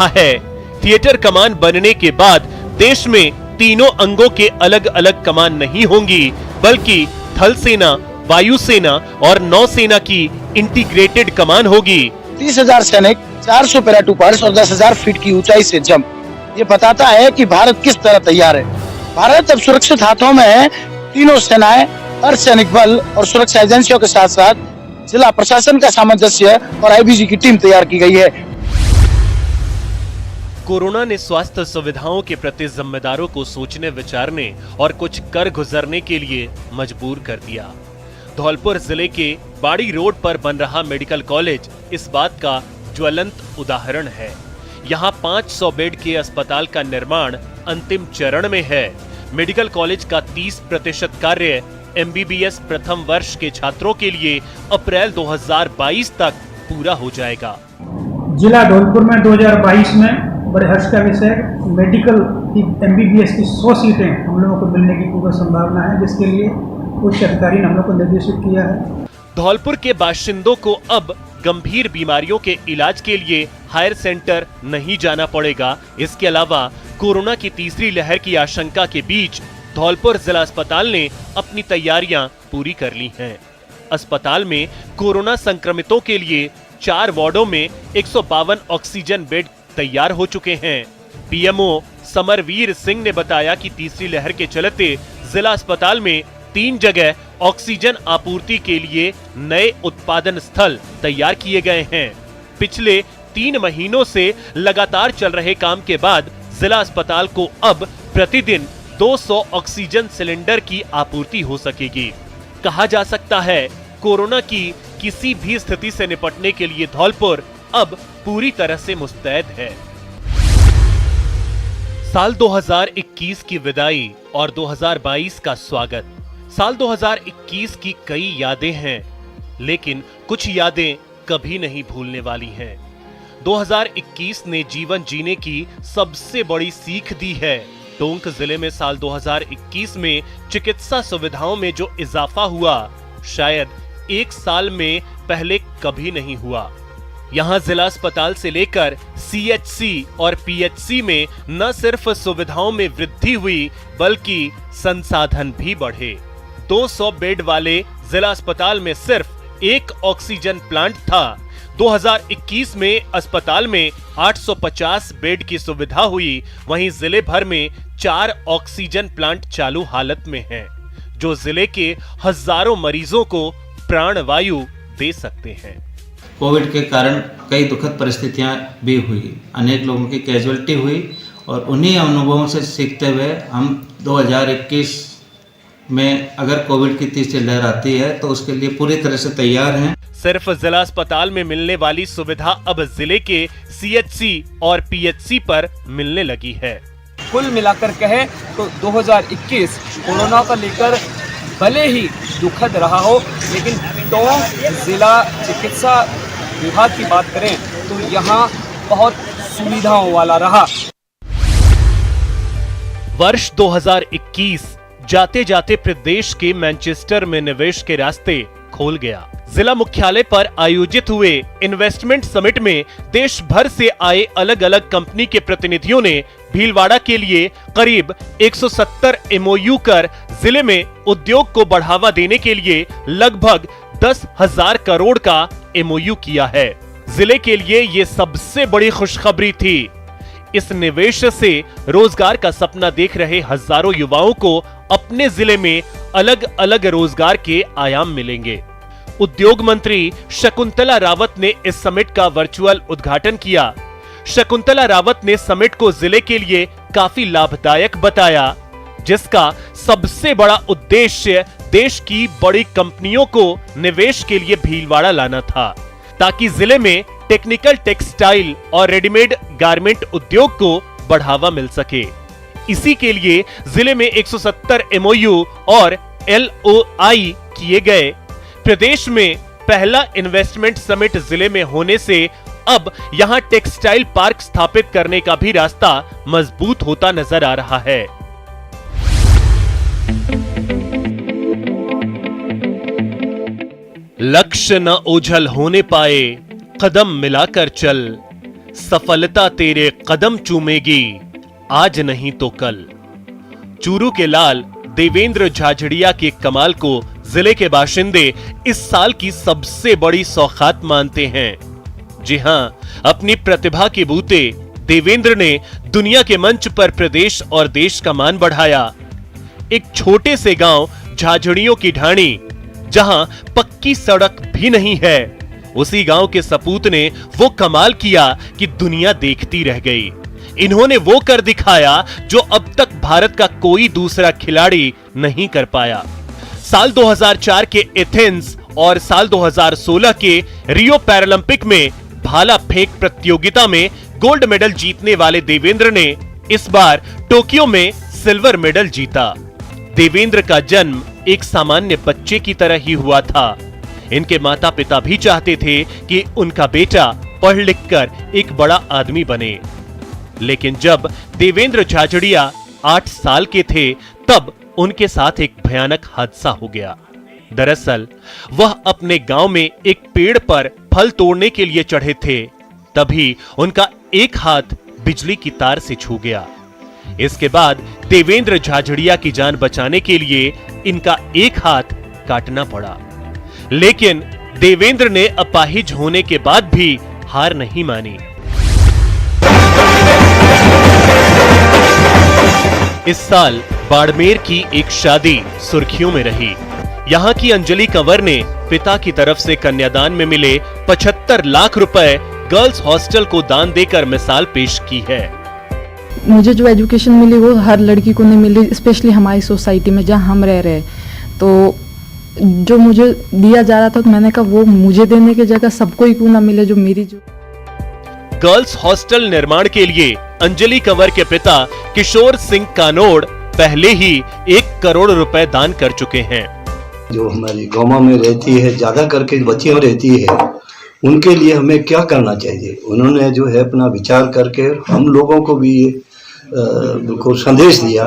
है। थिएटर कमान बनने के बाद देश में तीनों अंगों के अलग अलग कमान नहीं होंगी, बल्कि थल सेना, वायुसेना और नौसेना की इंटीग्रेटेड कमान होगी। 30,000 सैनिक, 400 पैराट्रूपर्स और 10,000 फीट की ऊंचाई से जंप। ये बताता है कि भारत किस तरह तैयार है। भारत अब सुरक्षित हाथों में है। तीनों सेनाएं, अर्धसैनिक बल और सुरक्षा एजेंसियों के साथ साथ जिला प्रशासन का सामंजस्य और आईबीजी की टीम तैयार की गई है। कोरोना ने स्वास्थ्य सुविधाओं के प्रति जिम्मेदारों को सोचने, विचारने और कुछ कर गुजरने के लिए मजबूर कर दिया। धौलपुर जिले के बाड़ी रोड पर बन रहा मेडिकल कॉलेज इस बात का ज्वलंत उदाहरण है। यहाँ 500 बेड के अस्पताल का निर्माण अंतिम चरण में है। मेडिकल कॉलेज का 30% कार्य एमबीबीएस प्रथम वर्ष के छात्रों के लिए अप्रैल 2022 तक पूरा हो जाएगा। जिला धौलपुर में 2022 में बड़े हर्ष का विषय मेडिकल की एमबीबीएस की 100 सीटें हम लोगों को मिलने की पूरी संभावना है, जिसके लिए उच्च अधिकारी ने हम लोग को निर्देशित किया है। धौलपुर के बाशिंदों को अब गंभीर बीमारियों के इलाज के लिए हायर सेंटर नहीं जाना पड़ेगा। इसके अलावा कोरोना की तीसरी लहर की आशंका के बीच धौलपुर जिला अस्पताल ने अपनी तैयारियां पूरी कर ली हैं। अस्पताल में कोरोना संक्रमितों के लिए 4 वार्डों में 152 ऑक्सीजन बेड तैयार हो चुके हैं। पीएमओ समरवीर सिंह ने बताया कि तीसरी लहर के चलते जिला अस्पताल में 3 जगह ऑक्सीजन आपूर्ति के लिए नए उत्पादन स्थल तैयार किए गए हैं। पिछले 3 महीनों से लगातार चल रहे काम के बाद जिला अस्पताल को अब प्रतिदिन 200 ऑक्सीजन सिलेंडर की आपूर्ति हो सकेगी। कहा जा सकता है कोरोना की किसी भी स्थिति से निपटने के लिए धौलपुर अब पूरी तरह से मुस्तैद है। साल 2021 की विदाई और 2022 का स्वागत। साल 2021 की कई यादें हैं, लेकिन कुछ यादें कभी नहीं भूलने वाली हैं। 2021 ने जीवन जीने की सबसे बड़ी सीख दी है। टोंक जिले में साल 2021 में चिकित्सा सुविधाओं में जो इजाफा हुआ, शायद 1 साल में पहले कभी नहीं हुआ। यहाँ जिला अस्पताल से लेकर सीएचसी और पीएचसी में न सिर्फ सुविधाओं में वृद्धि हुई, बल्कि संसाधन भी बढ़े। 200 बेड वाले जिला अस्पताल में सिर्फ 1 ऑक्सीजन प्लांट था। 2021 में अस्पताल में 850 बेड की सुविधा हुई। वहीं जिले भर में 4 ऑक्सीजन प्लांट चालू हालत में हैं, जो जिले के हजारों मरीजों को प्राणवायु दे सकते हैं। कोविड के कारण कई दुखद परिस्थितियां भी हुई, अनेक लोगों की कैजुअलिटी हुई और उन्हीं अनुभवों से सीखते हुए हम 2021 में अगर कोविड की तीसरी लहर आती है तो उसके लिए पूरी तरह से तैयार हैं। सिर्फ जिला अस्पताल में मिलने वाली सुविधा अब जिले के सीएचसी और पीएचसी पर मिलने लगी है। कुल मिलाकर कहें तो 2021 कोरोना को लेकर भले ही दुखद रहा हो, लेकिन टोंक जिला चिकित्सा विभाग की बात करें तो यहाँ बहुत सुविधाओं वाला रहा। वर्ष 2021 जाते जाते प्रदेश के मैनचेस्टर में निवेश के रास्ते खोल गया। जिला मुख्यालय पर आयोजित हुए इन्वेस्टमेंट समिट में देश भर से आए अलग अलग कंपनी के प्रतिनिधियों ने भीलवाड़ा के लिए करीब 170 एमओयू कर जिले में उद्योग को बढ़ावा देने के लिए लगभग 10,000 करोड़ का एमओयू किया है। जिले के लिए ये सबसे बड़ी खुशखबरी थी। इस निवेश से रोजगार का सपना देख रहे हजारों युवाओं को अपने जिले में अलग अलग रोजगार के आयाम मिलेंगे। उद्योग मंत्री शकुंतला रावत ने इस समिट का वर्चुअल उद्घाटन किया। शकुंतला रावत ने समिट को जिले के लिए काफी लाभदायक बताया, जिसका सबसे बड़ा उद्देश्य देश की बड़ी कंपनियों को निवेश के लिए भीलवाड़ा लाना था, ताकि जिले में टेक्निकल टेक्सटाइल और रेडीमेड गारमेंट उद्योग को बढ़ावा मिल सके। इसी के लिए जिले में 170 एमओयू और एलओआई किए गए। प्रदेश में पहला इन्वेस्टमेंट समिट जिले में होने से अब यहां टेक्सटाइल पार्क स्थापित करने का भी रास्ता मजबूत होता नजर आ रहा है। लक्ष्य न ओझल होने पाए, कदम मिलाकर चल। सफलता तेरे कदम चूमेगी, आज नहीं तो कल। चूरू के लाल देवेंद्र झाझड़िया के कमाल को जिले के बाशिंदे इस साल की सबसे बड़ी सौगात मानते हैं। जी हां, अपनी प्रतिभा के बूते देवेंद्र ने दुनिया के मंच पर प्रदेश और देश का मान बढ़ाया। एक छोटे से गांव झाझड़ियों की ढाणी, जहां पक्की सड़क भी नहीं है, उसी गांव के सपूत ने वो कमाल किया कि दुनिया देखती रह गई। इन्होंने वो कर दिखाया जो अब तक भारत का कोई दूसरा खिलाड़ी नहीं कर पाया। साल 2004 के एथेंस और साल 2016 के रियो पैरालंपिक में भाला फेंक प्रतियोगिता में गोल्ड मेडल जीतने वाले देवेंद्र ने इस बार टोक्यो में सिल्वर मेडल जीता। देवेंद्र का जन्म एक सामान्य बच्चे की तरह ही हुआ था। इनके माता पिता भी चाहते थे कि उनका बेटा पढ़ लिख कर एक बड़ा आदमी बने, लेकिन जब देवेंद्र झाझड़िया 8 साल के थे तब उनके साथ एक भयानक हादसा हो गया। दरअसल वह अपने गांव में एक पेड़ पर फल तोड़ने के लिए चढ़े थे, तभी उनका एक हाथ बिजली की तार से छू गया। इसके बाद देवेंद्र झाझड़िया की जान बचाने के लिए इनका एक हाथ काटना पड़ा, लेकिन देवेंद्र ने अपाहिज होने के बाद भी हार नहीं मानी। इस साल बाड़मेर की एक शादी सुर्खियों में रही। यहाँ की अंजलि कंवर ने पिता की तरफ से कन्यादान में मिले 75 लाख रुपए गर्ल्स हॉस्टल को दान देकर मिसाल पेश की है। मुझे जो एजुकेशन मिली वो हर लड़की को नहीं मिली, स्पेशली हमारी सोसाइटी में जहाँ हम रह रहे, तो जो मुझे दिया जा रहा था तो मैंने कहा वो मुझे देने की जगह सबको ही क्यों ना मिले जो मेरी जो। गर्ल्स हॉस्टल निर्माण के लिए अंजलि कंवर के पिता किशोर सिंह कानोड़ पहले ही 1 करोड़ रुपए दान कर चुके हैं। जो हमारी गाँव में रहती है, ज्यादा करके बच्चियां रहती है, उनके लिए हमें क्या करना चाहिए, उन्होंने जो है अपना विचार करके हम लोगों को भी बिल्कुल संदेश दिया।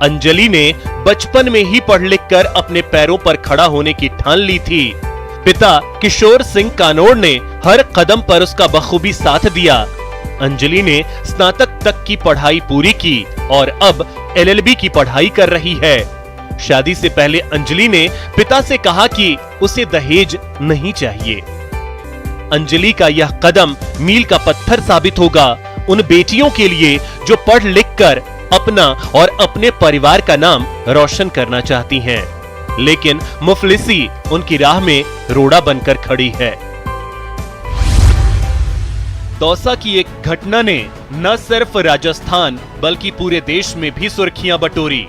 अंजलि ने बचपन में ही पढ़ लिख कर अपने पैरों पर खड़ा होने की ठान ली थी। पिता किशोर सिंह कानोड़ ने हर कदम पर उसका बखूबी साथ दिया। अंजलि ने स्नातक तक की पढ़ाई पूरी की और अब LLB की पढ़ाई कर रही है। शादी से पहले अंजलि ने पिता से कहा कि उसे दहेज नहीं चाहिए। अंजलि का यह कदम मील का पत्थर साबित होगा उन बेटियों के लिए जो पढ़ लिख कर अपना और अपने परिवार का नाम रोशन करना चाहती हैं, लेकिन मुफलिसी उनकी राह में रोड़ा बनकर खड़ी है। दौसा की एक घटना ने न सिर्फ राजस्थान बल्कि पूरे देश में भी सुर्खियां बटोरी।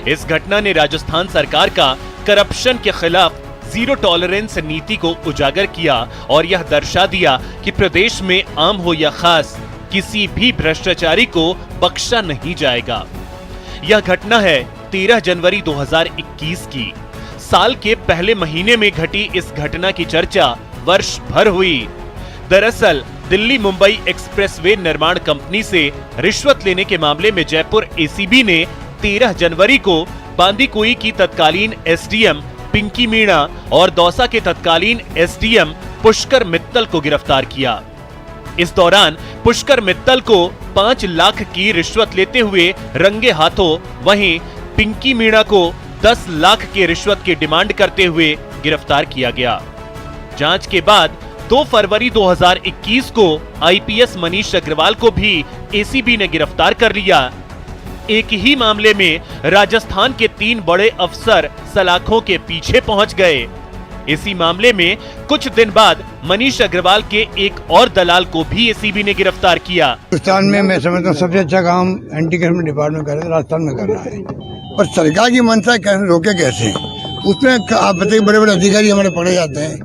इस घटना ने राजस्थान सरकार का करप्शन के खिलाफ जीरो टॉलरेंस नीति को उजागर किया और यह दर्शा दिया कि प्रदेश में आम हो या खास, किसी भी भ्रष्टाचारी को बख्शा नहीं जाएगा। यह घटना है 13 जनवरी 2021 की। साल के पहले महीने में घटी इस घटना की चर्चा वर्ष भर हुई। दरअसल दिल्ली मुंबई एक्सप्रेसवे निर्माण कंपनी से रिश्वत लेने के मामले में जयपुर ACB ने 13 जनवरी को बांदीकुई की तत्कालीन SDM पिंकी मीणा और दौसा के तत्कालीन SDM पुष्कर मित्तल को गिरफ्तार किया। इस दौरान पुष्कर मित्तल को 5 लाख की रिश्वत लेते हुए रंगे हाथों, वहीं पिंकी मीणा को 10 लाख की रिश्वत की डिमांड करते हुए गिरफ्तार किया गया। जांच के बाद 2 फरवरी 2021 को IPS मनीष अग्रवाल को भी ACB ने गिरफ्तार कर लिया। एक ही मामले में राजस्थान के 3 बड़े अफसर सलाखों के पीछे पहुंच गए। इसी मामले में कुछ दिन बाद मनीष अग्रवाल के एक और दलाल को भी ACB ने गिरफ्तार किया। राजस्थान में मैं समझता हूँ सबसे अच्छा काम एंटी करप्शन डिपार्टमेंट कर रहा है, राजस्थान में कर रहा है, और सरकार की मंशा रोके कैसे, उसमें आप बताइए, बड़े बड़े अधिकारी हमारे पड़े जाते हैं।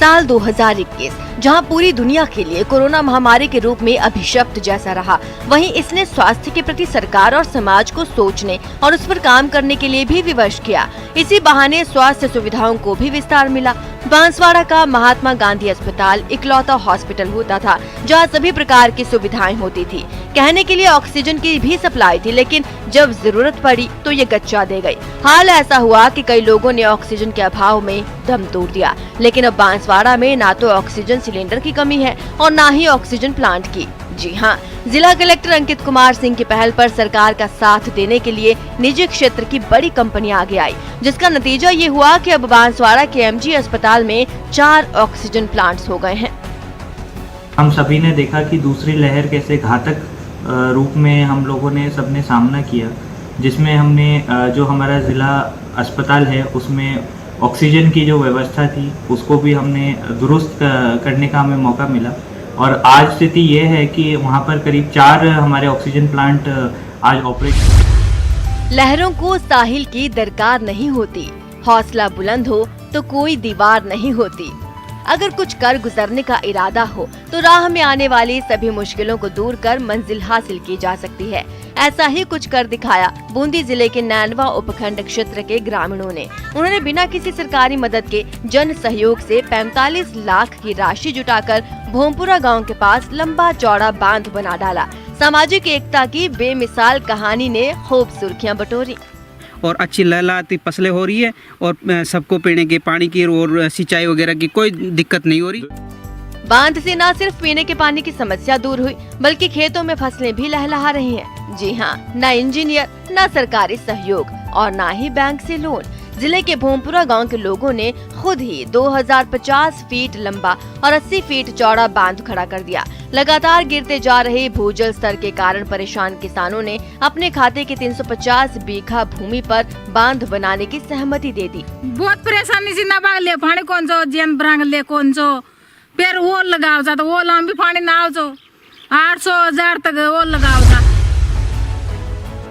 साल 2021 जहां पूरी दुनिया के लिए कोरोना महामारी के रूप में अभिशप्त जैसा रहा, वहीं इसने स्वास्थ्य के प्रति सरकार और समाज को सोचने और उस पर काम करने के लिए भी विवश किया। इसी बहाने स्वास्थ्य सुविधाओं को भी विस्तार मिला। बांसवाड़ा का महात्मा गांधी अस्पताल इकलौता हॉस्पिटल होता था जहां सभी प्रकार की सुविधाएं होती थी। कहने के लिए ऑक्सीजन की भी सप्लाई थी, लेकिन जब जरूरत पड़ी तो ये गच्चा दे गई। हाल ऐसा हुआ कि कई लोगों ने ऑक्सीजन के अभाव में दम तोड़ दिया। लेकिन अब बांसवाड़ा में ना तो ऑक्सीजन सिलेंडर की कमी है और ना ही ऑक्सीजन प्लांट की। जी हाँ, जिला कलेक्टर अंकित कुमार सिंह की पहल पर सरकार का साथ देने के लिए निजी क्षेत्र की बड़ी कंपनी आगे आई, जिसका नतीजा ये हुआ कि अब बांसवाड़ा के एमजी अस्पताल में 4 ऑक्सीजन प्लांट्स हो गए हैं। हम सभी ने देखा कि दूसरी लहर कैसे घातक रूप में हम लोगों ने सबने सामना किया, जिसमें हमने जो हमारा ज़िला अस्पताल है उसमें ऑक्सीजन की जो व्यवस्था थी उसको भी हमने दुरुस्त करने का हमें मौका मिला। और आज स्थिति ये है कि वहाँ पर करीब 4 हमारे ऑक्सीजन प्लांट आज ऑपरेट। लहरों को साहिल की दरकार नहीं होती, हौसला बुलंद हो तो कोई दीवार नहीं होती। अगर कुछ कर गुजरने का इरादा हो तो राह में आने वाली सभी मुश्किलों को दूर कर मंजिल हासिल की जा सकती है। ऐसा ही कुछ कर दिखाया बूंदी जिले के नैनवा उपखंड क्षेत्र के ग्रामीणों ने। उन्होंने बिना किसी सरकारी मदद के जन सहयोग से 45 लाख की राशि जुटाकर भोमपुरा गांव के पास लंबा चौड़ा बांध बना डाला। सामाजिक एकता की बेमिसाल कहानी ने खूब सुर्खियां बटोरी और अच्छी लहलहाती फसलें हो रही है और सबको पीने के पानी की और सिंचाई वगैरह की कोई दिक्कत नहीं हो रही। बांध से न सिर्फ पीने के पानी की समस्या दूर हुई बल्कि खेतों में फसलें भी लहलहा रही हैं। जी हाँ, न इंजीनियर, न सरकारी सहयोग और न ही बैंक से लोन। जिले के भोमपुरा गांव के लोगों ने खुद ही 2050 फीट लंबा और 80 फीट चौड़ा बांध खड़ा कर दिया। लगातार गिरते जा रहे भूजल स्तर के कारण परेशान किसानों ने अपने खाते की 350 बीघा भूमि पर बांध बनाने की सहमति दे दी। बहुत परेशानी से ना बाग ले पानी कौन जो जन ब्रांग ले कौन जो फिर वो लगाओ जा तो वो लंबी पानी ना आओ जो 800,000 तक वो लगाओ जा।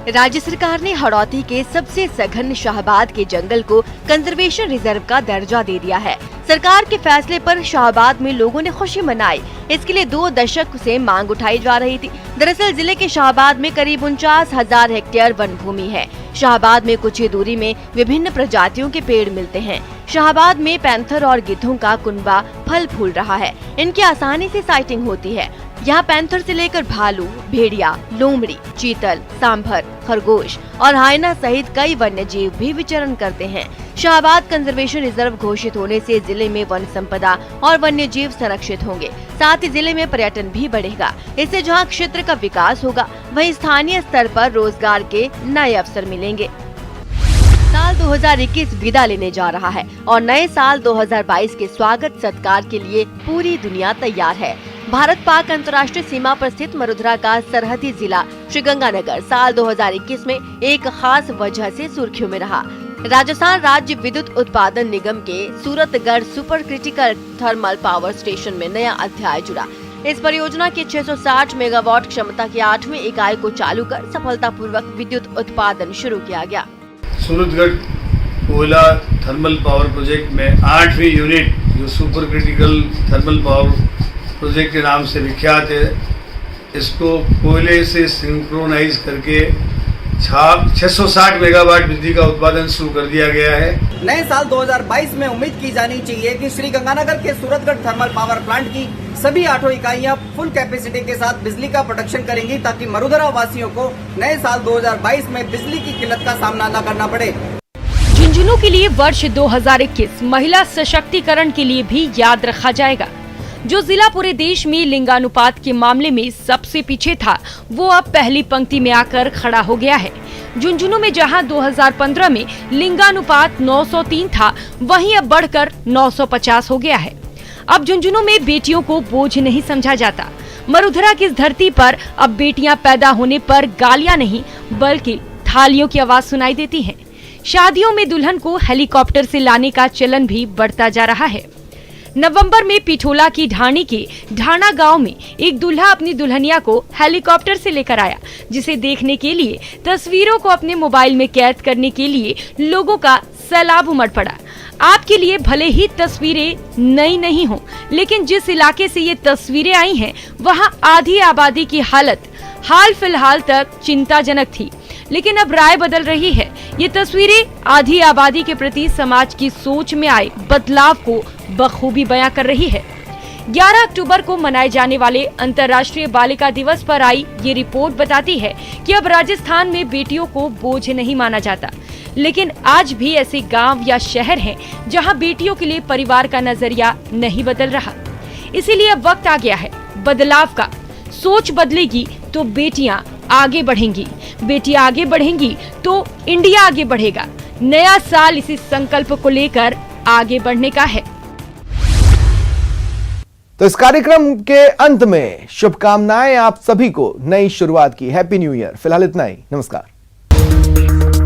राज्य सरकार ने हड़ौती के सबसे सघन शाहबाद के जंगल को कंजर्वेशन रिजर्व का दर्जा दे दिया है। सरकार के फैसले पर शाहबाद में लोगों ने खुशी मनाई। इसके लिए 2 दशक से मांग उठाई जा रही थी। दरअसल जिले के शाहबाद में करीब 49,000 हेक्टेयर वन भूमि है। शाहबाद में कुछ ही दूरी में विभिन्न प्रजातियों के पेड़ मिलते हैं। शाहबाद में पैंथर और गिद्धों का कुनबा फल फूल रहा है। इनकी आसानी से साइटिंग होती है। यहाँ पैंथर से लेकर भालू, भेड़िया, लोमड़ी, चीतल, सांभर, खरगोश और हाइना सहित कई वन्य जीव भी विचरण करते हैं। शाहबाद कंजर्वेशन रिजर्व घोषित होने से जिले में वन संपदा और वन्य जीव संरक्षित होंगे। साथ ही जिले में पर्यटन भी बढ़ेगा। इससे जहाँ क्षेत्र का विकास होगा वहीं स्थानीय स्तर पर रोजगार के नए अवसर मिलेंगे। साल 2021 विदा लेने जा रहा है और नए साल 2022 के स्वागत सत्कार के लिए पूरी दुनिया तैयार है। भारत पाक अंतर्राष्ट्रीय सीमा पर स्थित मरुधरा का सरहदी जिला श्रीगंगानगर साल 2021 में एक खास वजह से सुर्खियों में रहा। राजस्थान राज्य विद्युत उत्पादन निगम के Suratgarh super critical thermal power station में नया अध्याय जुड़ा। इस परियोजना की 660 मेगावाट क्षमता की 8वीं इकाई को चालू कर सफलतापूर्वक विद्युत उत्पादन शुरू किया गया। सूरतगढ़ कोयला थर्मल पावर प्रोजेक्ट में 8वीं यूनिट जो super critical thermal power project के नाम से विख्यात है, इसको कोयले से सिंक्रोनाइज करके 660 मेगावाट बिजली का उत्पादन शुरू कर दिया गया है। नए साल 2022 में उम्मीद की जानी चाहिए कि श्री गंगानगर के सूरतगढ़ थर्मल पावर प्लांट की सभी 8 इकाइयां फुल कैपेसिटी के साथ बिजली का प्रोडक्शन करेंगी ताकि मरुधरा वासियों को नए साल 2022 में बिजली की किल्लत का सामना न करना पड़े। झुंझुनू के लिए वर्ष 2021 महिला सशक्तिकरण के लिए भी याद रखा जाएगा। जो जिला पूरे देश में लिंगानुपात के मामले में सबसे पीछे था, वो अब पहली पंक्ति में आकर खड़ा हो गया है। झुंझुनू में जहां 2015 में लिंगानुपात 903 था, वहीं अब बढ़कर 950 हो गया है। अब झुंझुनू में बेटियों को बोझ नहीं समझा जाता। मरुधरा की इस धरती पर अब बेटियां पैदा होने पर गालियां नहीं बल्कि थालियों की आवाज सुनाई देती है। शादियों में दुल्हन को हेलीकॉप्टर से लाने का चलन भी बढ़ता जा रहा है। नवंबर में पिठोला की ढाणी के ढाणा गांव में एक दूल्हा अपनी दुल्हनिया को हेलीकॉप्टर से लेकर आया, जिसे देखने के लिए तस्वीरों को अपने मोबाइल में कैद करने के लिए लोगों का सैलाब उमड़ पड़ा। आपके लिए भले ही तस्वीरें नई नहीं हो, लेकिन जिस इलाके से ये तस्वीरें आई हैं, वहां आधी आबादी की हालत हाल फिलहाल तक चिंताजनक थी, लेकिन अब राय बदल रही है। ये तस्वीरें आधी आबादी के प्रति समाज की सोच में आए बदलाव को बखूबी बयां कर रही है। 11 अक्टूबर को मनाए जाने वाले अंतर्राष्ट्रीय बालिका दिवस पर आई ये रिपोर्ट बताती है कि अब राजस्थान में बेटियों को बोझ नहीं माना जाता, लेकिन आज भी ऐसे गांव या शहर हैं जहां बेटियों के लिए परिवार का नजरिया नहीं बदल रहा। इसीलिए अब वक्त आ गया है बदलाव का। सोच बदलेगी तो बेटियां आगे बढ़ेंगी, बेटियां आगे बढ़ेंगी तो इंडिया आगे बढ़ेगा। नया साल इसी संकल्प को लेकर आगे बढ़ने का है। तो इस कार्यक्रम के अंत में शुभकामनाएं आप सभी को नई शुरुआत की। Happy new year. फिलहाल इतना ही, नमस्कार।